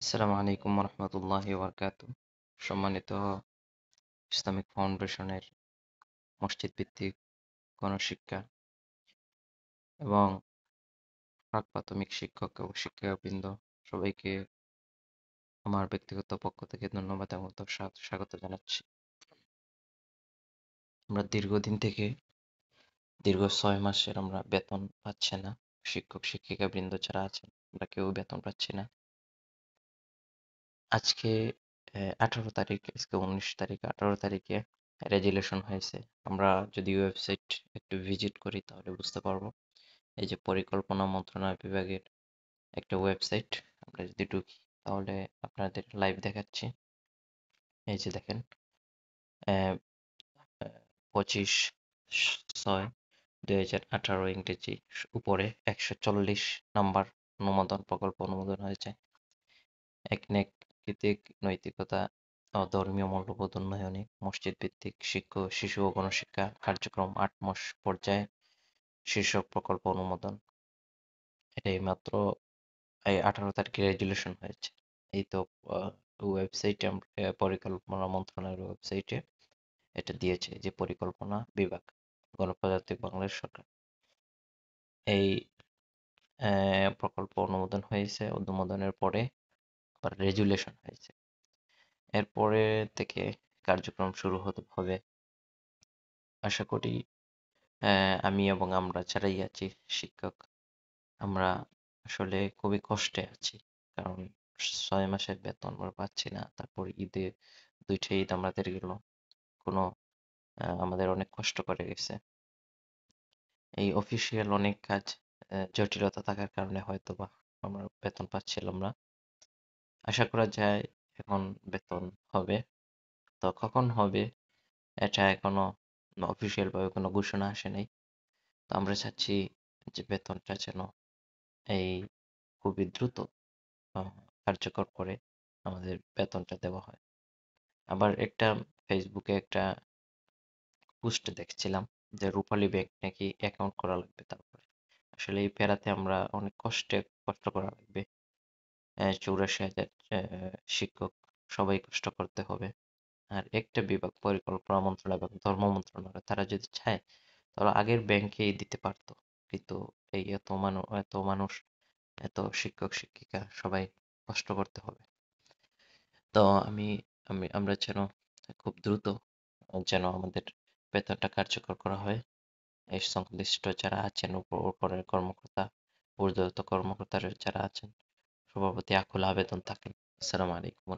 আসসালামু আলাইকুম রহমতুল্লাহি ওয়াবারাকাতুহু। সম্মানিত ইসলামিক ফাউন্ডেশনের মসজিদ ভিত্তিক গণশিক্ষা এবং প্রাক প্রাথমিক শিক্ষক ও শিক্ষাবৃন্দ, সবাইকে আমার ব্যক্তিগত পক্ষ থেকে ধন্যবাদ এবং স্বাগত জানাচ্ছি। আমরা দীর্ঘদিন থেকে দীর্ঘ 6 মাসের আমরা বেতন পাচ্ছি না। শিক্ষক শিক্ষিকা বৃন্দ যারা আছেন আমরা কেউ বেতন পাচ্ছি না। আজকে 18 তারিখ, আজকে 19 তারিখ, 18 তারিখে রেজুলেশন হয়েছে। আমরা যদি ওয়েবসাইট একটু ভিজিট করি তাহলে বুঝতে পারবো। এই যে পরিকল্পনা মন্ত্রণালয় বিভাগের একটা ওয়েবসাইট, আমরা যদি ঢুকি তাহলে আপনাদের লাইভ দেখাচ্ছি। এই যে দেখেন, 25/6/2018 ইংরেজি, উপরে 140 নাম্বার অনুমোদন, প্রকল্প অনুমোদন হয়েছে। একনেক নৈতিকতা ও ধর্মীয় মূল্যবোধ উন্নয়নে মসজিদ ভিত্তিক শিশু ও গণশিক্ষা কার্যক্রম 8 মাস পর্যায়ে শীর্ষক প্রকল্প অনুমোদন। এটাই মাত্র এই 18 তারিখে রেজুলেশন হয়েছে। এই তো ওয়েবসাইটে, পরিকল্পনা মন্ত্রণালয়ের ওয়েবসাইটে এটা দিয়েছে, যে পরিকল্পনা বিভাগ, গণপ্রজাতন্ত্রী বাংলাদেশ সরকার। এই প্রকল্প অনুমোদন হয়েছে। অনুমোদনের পরে আবার রেজুলেশন হয়েছে। এরপরে থেকে কার্যক্রম শুরু হবে। আশা করি আমি এবং আমরা যারাই আছি শিক্ষক, আমরা আসলে খুবই কষ্টে আছি। কারণ 6 মাসের বেতন আমরা পাচ্ছি না। তারপর ঈদে 2টা ঈদ আমাদের গেল। কোনো আমাদের অনেক কষ্ট করে গেছে। এই অফিসিয়াল অনেক কাজ জটিলতা থাকার কারণে হয়তোবা আমরা বেতন পাচ্ছিলাম না। আশা করা যায় এখন বেতন হবে। তো কখন হবে এটা এখনো অফিসিয়াল ভাবে কোনো ঘোষণা আসে নাই। তো আমরা চাচ্ছি যে বেতনটা যেন এই খুবই দ্রুত আহ, কার্যকর করে আমাদের বেতনটা দেওয়া হয়। আবার একটা ফেসবুকে একটা পোস্ট দেখছিলাম যে রূপালী ব্যাংক নাকি অ্যাকাউন্ট করা লাগবে। তারপরে আসলে এই প্যারাতে আমরা অনেক কষ্ট করা লাগবে। 84,000 শিক্ষক, সবাই কষ্ট করতে হবে। আর একটা বিভাগ, পরিকল্পনা মন্ত্রণালয় এবং ধর্ম মন্ত্রণালয়, তারা যদি চায় তাহলে আগের ব্যাংকেই দিতে পারতো। কিন্তু এই এত মানুষ, এত শিক্ষক শিক্ষিকা সবাই কষ্ট করতে হবে। তো আমি আমি আমরা যেন খুব দ্রুত যেন আমাদের বেতনটা কার্যকর করা হয়। এই সংশ্লিষ্ট যারা আছেন, উপরের কর্মকর্তা, ঊর্ধ্বতন কর্মকর্তারা যারা আছেন, সবার প্রতি আকুল আবেদন থাকেন। আসসালামু আলাইকুম।